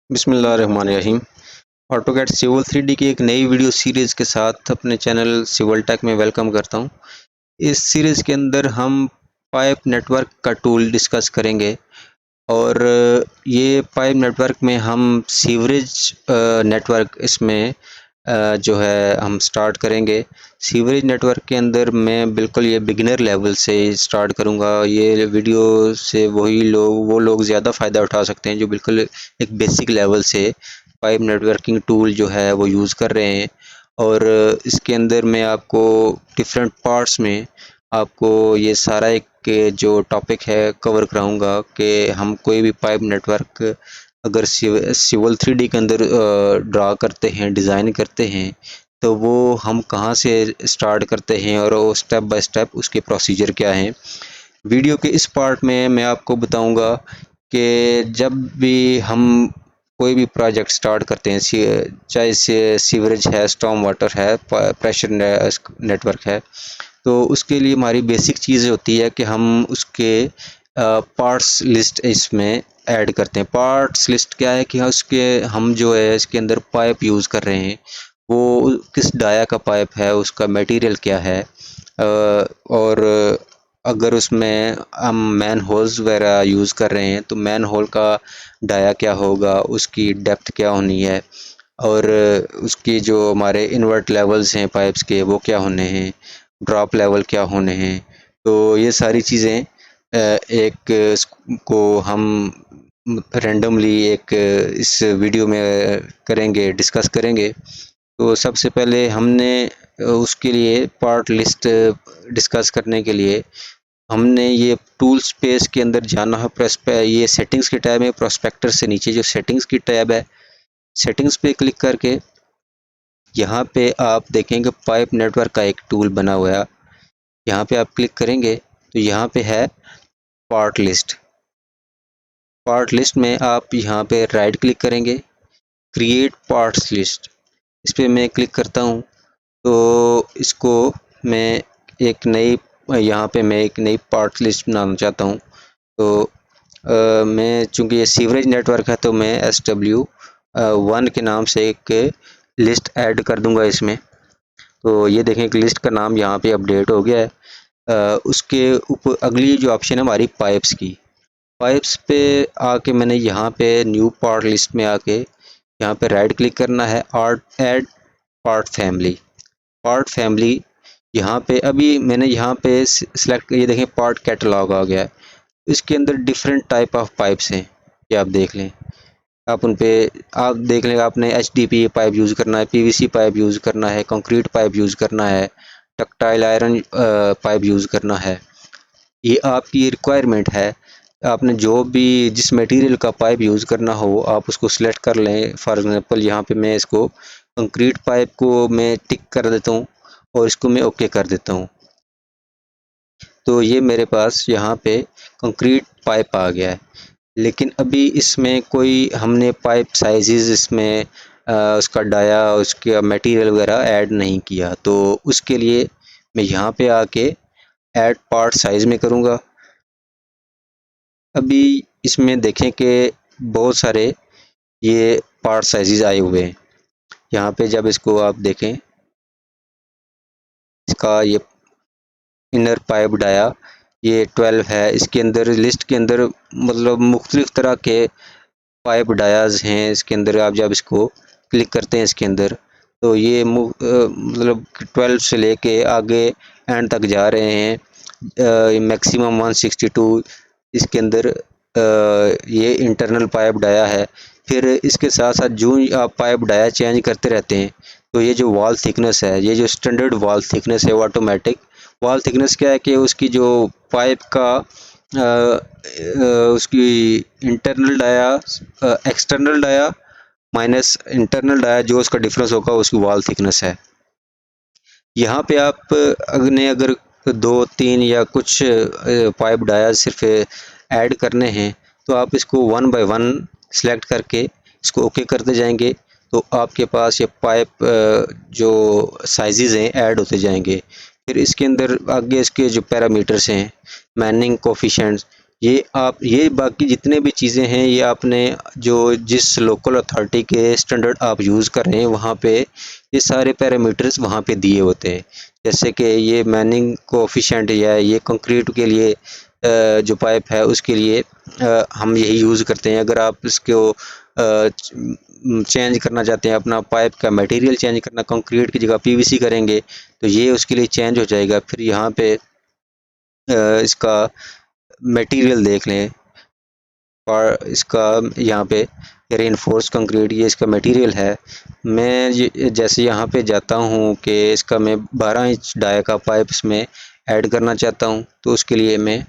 बिस्मिल्लाहिर्रहमानिर्रहीम। AutoCAD civil 3D की एक नई वीडियो सीरीज़ के साथ अपने चैनल सिविल टेक में वेलकम करता हूं। इस सीरीज़ के अंदर हम पाइप नेटवर्क का टूल डिस्कस करेंगे और ये पाइप नेटवर्क में हम सीवरेज नेटवर्क इसमें जो है हम स्टार्ट करेंगे। सीवरेज नेटवर्क के अंदर मैं बिल्कुल ये बिगिनर लेवल से स्टार्ट करूँगा। ये वीडियो से वो लोग ज़्यादा फ़ायदा उठा सकते हैं जो बिल्कुल एक बेसिक लेवल से पाइप नेटवर्किंग टूल जो है वो यूज़ कर रहे हैं। और इसके अंदर मैं आपको डिफरेंट पार्ट्स में आपको ये सारा एक जो टॉपिक है कवर कराऊंगा कि हम कोई भी पाइप नेटवर्क अगर सिविल 3D के अंदर ड्रा करते हैं, डिज़ाइन करते हैं, तो वो हम कहाँ से स्टार्ट करते हैं और वो स्टेप बाय स्टेप उसके प्रोसीजर क्या हैं। वीडियो के इस पार्ट में मैं आपको बताऊंगा कि जब भी हम कोई भी प्रोजेक्ट स्टार्ट करते हैं, चाहे सीवरेज है, स्टॉर्म वाटर है, प्रेशर नेटवर्क है, तो उसके लिए हमारी बेसिक चीज़ होती है कि हम उसके पार्ट्स लिस्ट इसमें ऐड करते हैं। पार्ट्स लिस्ट क्या है कि उसके हम जो है इसके अंदर पाइप यूज़ कर रहे हैं, वो किस डाया का पाइप है, उसका मटेरियल क्या है, और अगर उसमें हम मैन होल्स वगैरह यूज़ कर रहे हैं तो मैन होल का डाया क्या होगा, उसकी डेप्थ क्या होनी है, और उसकी जो हमारे इन्वर्ट लेवल्स हैं पाइप्स के वो क्या होने हैं, ड्रॉप लेवल क्या होने हैं। तो ये सारी चीज़ें एक को हम रैंडमली एक इस वीडियो में करेंगे, डिस्कस करेंगे। तो सबसे पहले हमने उसके लिए पार्ट लिस्ट डिस्कस करने के लिए हमने ये टूल स्पेस के अंदर जाना है। ये सेटिंग्स की टैब है, प्रोस्पेक्टर से नीचे जो सेटिंग्स की टैब है, सेटिंग्स पे क्लिक करके यहाँ पे आप देखेंगे पाइप नेटवर्क का एक टूल बना हुआ है। यहाँ पे आप क्लिक करेंगे तो यहाँ पे है पार्ट लिस्ट। पार्ट लिस्ट में आप यहाँ पे राइट क्लिक करेंगे, क्रिएट पार्ट्स लिस्ट, इस पर मैं क्लिक करता हूँ। तो इसको मैं यहाँ पे मैं एक नई पार्ट लिस्ट बनाना चाहता हूँ। तो मैं चूँकि ये सीवरेज नेटवर्क है तो मैं SW1 के नाम से एक लिस्ट ऐड कर दूंगा इसमें। तो ये देखें कि लिस्ट का नाम यहाँ पे अपडेट हो गया है। उसके ऊपर अगली जो ऑप्शन है हमारी पाइप्स की, पाइप्स पे आके मैंने यहाँ पे न्यू पार्ट लिस्ट में आके यहाँ पे राइट क्लिक करना है, add part family. Part family यहाँ पे अभी मैंने यहाँ पे सिलेक्ट, ये देखें पार्ट कैटलॉग आ गया है। इसके अंदर डिफरेंट टाइप ऑफ पाइप्स हैं, ये आप देख लें। आप देख लें, आपने HDPE पाइप यूज़ करना है, PVC पाइप यूज़ करना है, कंक्रीट पाइप यूज़ करना है, डक्टाइल आयरन पाइप यूज़ करना है, ये आपकी रिक्वायरमेंट है। आपने जो भी जिस मटेरियल का पाइप यूज़ करना हो आप उसको सिलेक्ट कर लें। फॉर एग्जांपल यहाँ पे मैं इसको कंक्रीट पाइप को मैं टिक कर देता हूँ और इसको मैं ओके कर देता हूँ। तो ये मेरे पास यहाँ पे कंक्रीट पाइप आ गया है। लेकिन अभी इसमें कोई हमने पाइप साइज़ इसमें उसका डाया, उसका मटेरियल वगैरह ऐड नहीं किया, तो उसके लिए मैं यहाँ पे आके ऐड पार्ट साइज़ में करूँगा। अभी इसमें देखें कि बहुत सारे ये पार्ट साइज़ आए हुए हैं। यहाँ पे जब इसको आप देखें, इसका ये इनर पाइप डाया ये 12 है। इसके अंदर लिस्ट के अंदर मतलब मुख्तलिफ तरह के पाइप डायाज हैं। इसके अंदर आप जब इसको क्लिक करते हैं इसके अंदर, तो ये मतलब 12 से लेके आगे एंड तक जा रहे हैं। मैक्सिमम 162 इसके अंदर ये इंटरनल पाइप डाया है। फिर इसके साथ साथ जो आप पाइप डाया चेंज करते रहते हैं, तो ये जो वॉल थिकनेस है, ये जो स्टैंडर्ड वॉल थिकनेस है वो ऑटोमेटिक वॉल थिकनेस क्या है कि उसकी जो पाइप का उसकी internal dia external dia minus internal dia जो उसका डिफरेंस होगा उसकी वॉल थिकनेस है। यहाँ पे आप अगर 2-3 या कुछ पाइप डाया सिर्फ ऐड करने हैं तो आप इसको 1 बाय 1 सेलेक्ट करके इसको ओके करते जाएंगे, तो आपके पास ये पाइप जो साइजेस हैं ऐड होते जाएंगे। फिर इसके अंदर आगे इसके जो पैरामीटर्स हैं, मैनिंग कोफिशिएंट्स, ये बाकी जितने भी चीज़ें हैं ये आपने जो जिस लोकल अथॉरिटी के स्टैंडर्ड आप यूज़ कर रहे हैं वहाँ पे ये सारे पैरामीटर्स वहाँ पे दिए होते हैं। जैसे कि ये मैनिंग कोएफिशिएंट या ये कंक्रीट के लिए जो पाइप है उसके लिए हम यही यूज़ करते हैं। अगर आप इसको चेंज करना चाहते हैं, अपना पाइप का मटेरियल चेंज करना, कंक्रीट की जगह पीवीसी करेंगे तो ये उसके लिए चेंज हो जाएगा। फिर यहाँ पे इसका मटेरियल देख लें और इसका यहाँ पे रेनफोर्स कंक्रीट ये इसका मटेरियल है। मैं जैसे यहाँ पे जाता हूँ कि इसका मैं 12 इंच डाई का पाइप इसमें ऐड करना चाहता हूँ, तो उसके लिए मैं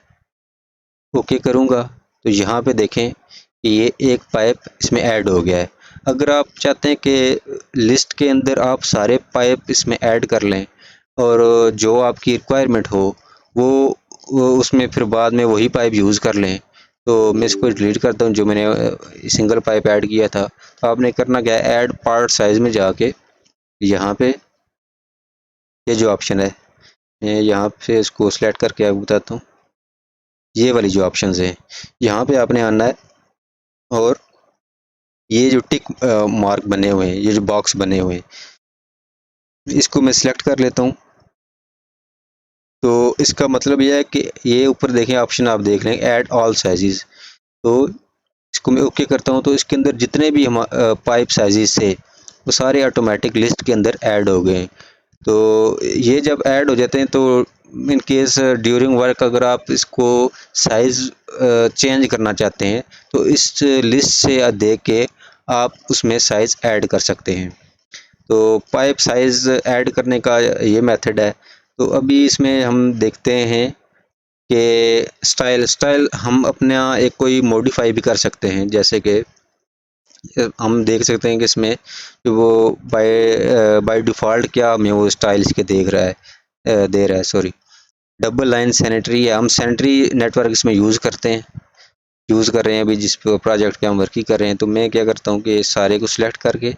ओके करूँगा। तो यहाँ पे देखें कि ये एक पाइप इसमें ऐड हो गया है। अगर आप चाहते हैं कि लिस्ट के अंदर आप सारे पाइप इसमें ऐड कर लें और जो आपकी रिक्वायरमेंट हो वो उसमें फिर बाद में वही पाइप यूज़ कर लें, तो मैं इसको डिलीट करता हूँ जो मैंने सिंगल पाइप ऐड किया था। तो आपने करना क्या है, ऐड पार्ट साइज़ में जाके यहाँ पे ये जो ऑप्शन है मैं यहाँ से इसको सेलेक्ट करके आपको बताता हूँ। ये वाली जो ऑप्शंस हैं यहाँ पे आपने आना है और ये जो टिक मार्क बने हुए हैं, ये जो बॉक्स बने हुए हैं, इसको मैं सिलेक्ट कर लेता हूँ। तो इसका मतलब यह है कि ये ऊपर देखें ऑप्शन आप देख लें ऐड ऑल साइजेस, तो इसको मैं ओके करता हूँ तो इसके अंदर जितने भी हम पाइप साइजेस थे वो सारे ऑटोमेटिक लिस्ट के अंदर ऐड हो गए। तो ये जब ऐड हो जाते हैं तो इन केस ड्यूरिंग वर्क अगर आप इसको साइज़ चेंज करना चाहते हैं तो इस लिस्ट से देख के आप उसमें साइज़ ऐड कर सकते हैं। तो पाइप साइज़ ऐड करने का ये मेथड है। तो अभी इसमें हम देखते हैं कि स्टाइल हम अपना एक कोई मॉडिफाई भी कर सकते हैं। जैसे कि हम देख सकते हैं कि इसमें वो बाय डिफ़ॉल्ट क्या हमें वो स्टाइल इसके दे रहा है सॉरी डबल लाइन सैनिटरी है। हम सैनिटरी नेटवर्क इसमें यूज़ करते हैं, यूज़ कर रहे हैं अभी जिस प्रोजेक्ट पे हम वर्क कर रहे हैं। तो मैं क्या करता हूँ कि सारे को सिलेक्ट करके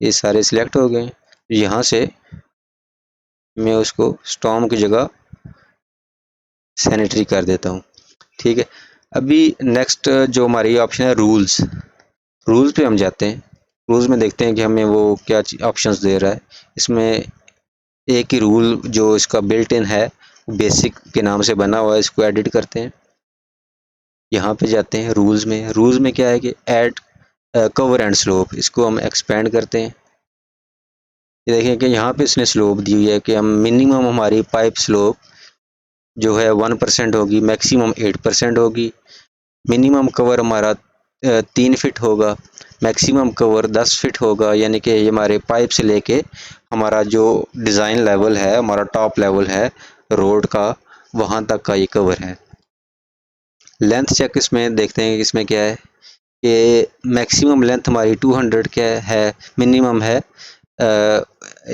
ये सारे सिलेक्ट हो गए, यहाँ से मैं उसको स्टॉर्म की जगह सैनिटरी कर देता हूँ। ठीक है, अभी नेक्स्ट जो हमारी ऑप्शन है रूल्स, रूल्स पे हम जाते हैं। रूल्स में देखते हैं कि हमें वो क्या ऑप्शंस दे रहा है। इसमें एक ही रूल जो इसका बिल्ट इन है बेसिक के नाम से बना हुआ है, इसको एडिट करते हैं। यहाँ पे जाते हैं रूल्स में, रूल्स में क्या है कि ऐड कवर एंड स्लोप, इसको हम एक्सपेंड करते हैं। ये देखें कि यहाँ पे इसने स्लोप दी हुई है कि हम मिनिमम हमारी पाइप स्लोप जो है 1% होगी, मैक्सिमम 8% होगी। मिनिमम कवर हमारा 3 फीट होगा, मैक्सिमम कवर 10 फीट होगा। यानी कि ये हमारे पाइप से लेके हमारा जो डिज़ाइन लेवल है, हमारा टॉप लेवल है रोड का, वहाँ तक का ये कवर है। लेंथ चेक इसमें देखते हैं कि इसमें क्या है कि मैक्सिमम लेंथ हमारी 200 क्या है, मिनिमम है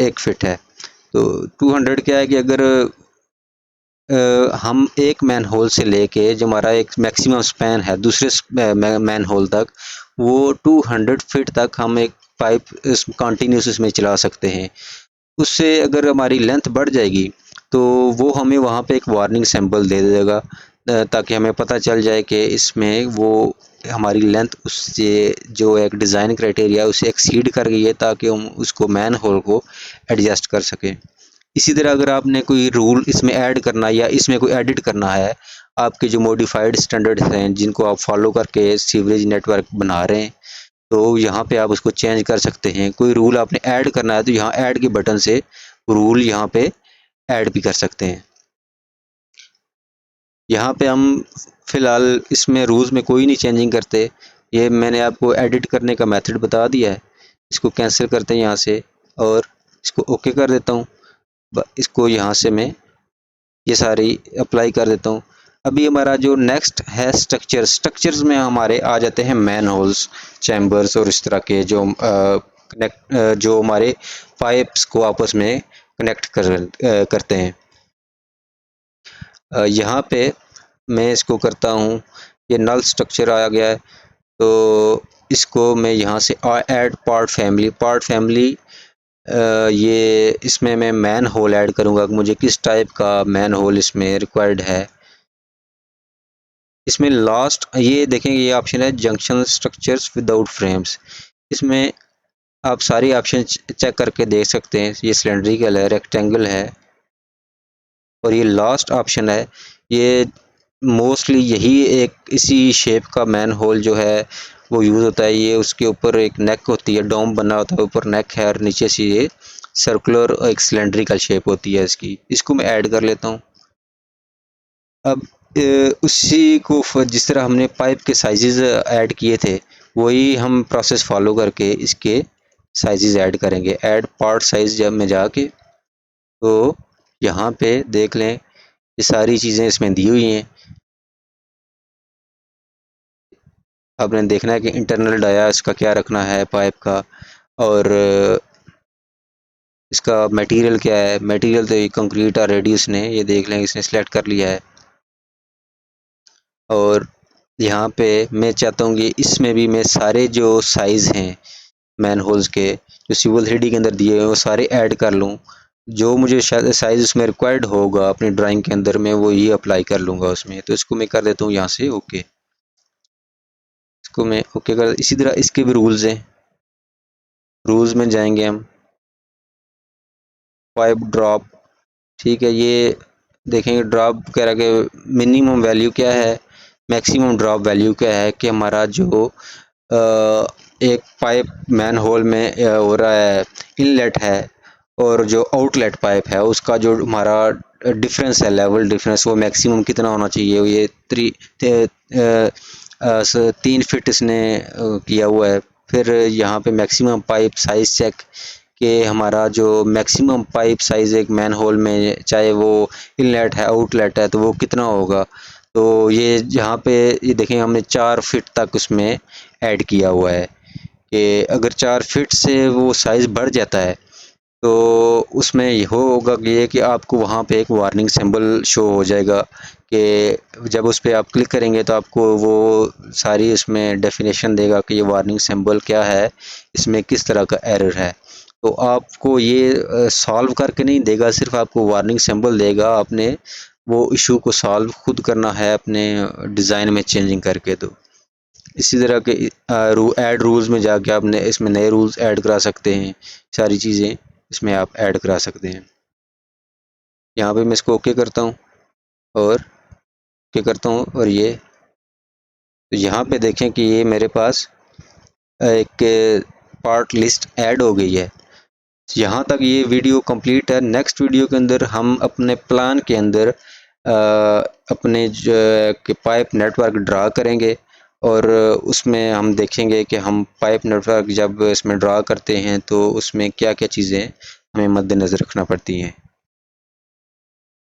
1 फीट है। तो 200 क्या है कि अगर हम एक मैन होल से लेके जो हमारा एक मैक्सिमम स्पैन है दूसरे मैन होल तक, वो 200 फीट तक हम एक पाइप कंटिन्यूस इसमें चला सकते हैं। उससे अगर हमारी लेंथ बढ़ जाएगी तो वो हमें वहाँ पे एक वार्निंग सिंबल दे देगा, ताकि हमें पता चल जाए कि इसमें वो हमारी लेंथ उससे जो एक डिज़ाइन क्राइटेरिया उसे एक्सीड कर गई है, ताकि हम उसको मैन होल को एडजस्ट कर सकें। इसी तरह अगर आपने कोई रूल इसमें ऐड करना या इसमें कोई एडिट करना है, आपके जो मॉडिफाइड स्टैंडर्ड्स हैं जिनको आप फॉलो करके सीवरेज नेटवर्क बना रहे हैं, तो यहाँ पे आप उसको चेंज कर सकते हैं। कोई रूल आपने ऐड करना है तो यहाँ ऐड के बटन से रूल यहाँ पे ऐड भी कर सकते हैं। यहाँ पे हम फ़िलहाल इसमें रूल्स में कोई नहीं चेंजिंग करते। ये मैंने आपको एडिट करने का मेथड बता दिया है। इसको कैंसिल करते हैं यहाँ से और इसको ओके कर देता हूँ। इसको यहाँ से मैं ये सारी अप्लाई कर देता हूँ। अभी हमारा जो नेक्स्ट है स्ट्रक्चर्स में हमारे आ जाते हैं मैन होल्स, चैम्बर्स और इस तरह के जो जो हमारे पाइप्स को आपस में कनेक्ट करते हैं। यहाँ पे मैं इसको करता हूँ, ये नल स्ट्रक्चर आ गया है तो इसको मैं यहाँ से ऐड पार्ट फैमिली ये इसमें मैं मैन होल ऐड करूँगा, मुझे किस टाइप का मैन होल इसमें रिक्वायर्ड है। इसमें लास्ट ये देखेंगे, ये ऑप्शन है जंक्शन स्ट्रक्चर्स विदाउट फ्रेम्स। इसमें आप सारी ऑप्शन चेक करके देख सकते हैं। ये सिलेंड्रिकल है, रेक्टेंगल है, और ये लास्ट ऑप्शन है। ये मोस्टली यही एक इसी शेप का मैन होल जो है वो यूज़ होता है। ये उसके ऊपर एक नेक होती है, डोम बना होता है, ऊपर नेक है और नीचे से ये सर्कुलर एक सिलेंड्रिकल शेप होती है इसकी। इसको मैं ऐड कर लेता हूँ। अब उसी को जिस तरह हमने पाइप के साइजेस ऐड किए थे, वही हम प्रोसेस फॉलो करके इसके साइजेस ऐड करेंगे। ऐड पार्ट साइज जब में जाके तो यहाँ पे देख लें ये सारी चीज़ें इसमें दी हुई हैं। आपने देखना है कि इंटरनल डाया इसका क्या रखना है पाइप का, और इसका मटेरियल क्या है। मटेरियल तो ये कंक्रीट और रेडियस ने, ये देख लें इसने सिलेक्ट कर लिया है। और यहाँ पे मैं चाहता हूँ कि इसमें भी मैं सारे जो साइज़ हैं मैन होल्स के, जो सिविल 3D के अंदर दिए हुए हैं, वो सारे ऐड कर लूँ। जो मुझे साइज़ उसमें रिक्वायर्ड होगा अपनी ड्राइंग के अंदर, मैं वो ये अप्लाई कर लूँगा उसमें। तो इसको मैं कर देता हूँ यहाँ से ओके। इसको मैं ओके कर, इसी तरह इसके भी रूल्स हैं। रूल्स में जाएंगे हम, पाइप ड्रॉप, ठीक है। ये देखेंगे ड्रॉप कह रहा कि मिनिमम वैल्यू क्या है, मैक्सिमम ड्रॉप वैल्यू क्या है, कि हमारा जो एक पाइप मैन होल में हो रहा है इनलेट है, और जो आउटलेट पाइप है उसका जो हमारा डिफरेंस है, लेवल डिफरेंस, वो मैक्सिमम कितना होना चाहिए। ये 3 फीट इसने किया हुआ है। फिर यहाँ पे मैक्सिमम पाइप साइज चेक, कि हमारा जो मैक्सिमम पाइप साइज एक मैन होल में, चाहे वो इनलेट है आउटलेट है, तो वो कितना होगा। तो ये यहाँ पे ये देखें हमने 4 फीट तक उसमें ऐड किया हुआ है, कि अगर 4 फीट से वो साइज़ बढ़ जाता है तो उसमें ये होगा कि ये कि आपको वहाँ पे एक वार्निंग सिंबल शो हो जाएगा, कि जब उस पर आप क्लिक करेंगे तो आपको वो सारी इसमें डेफिनेशन देगा कि ये वार्निंग सिंबल क्या है, इसमें किस तरह का एरर है। तो आपको ये सॉल्व करके नहीं देगा, सिर्फ आपको वार्निंग सिंबल देगा। आपने वो इशू को सॉल्व खुद करना है अपने डिज़ाइन में चेंजिंग करके। तो इसी तरह के ऐड रूल्स में जाके आपने इसमें नए रूल्स ऐड करा सकते हैं। सारी चीज़ें इसमें आप ऐड करा सकते हैं। यहाँ पे मैं इसको ओके करता हूँ और ओके करता हूँ, और ये तो यहाँ पे देखें कि ये मेरे पास एक पार्ट लिस्ट ऐड हो गई है। यहाँ तक ये वीडियो कंप्लीट है। नेक्स्ट वीडियो के अंदर हम अपने प्लान के अंदर अपने जो पाइप नेटवर्क ड्रा करेंगे, और उसमें हम देखेंगे कि हम पाइप नेटवर्क जब इसमें ड्रा करते हैं तो उसमें क्या क्या चीज़ें हमें मद्देनज़र रखना पड़ती हैं।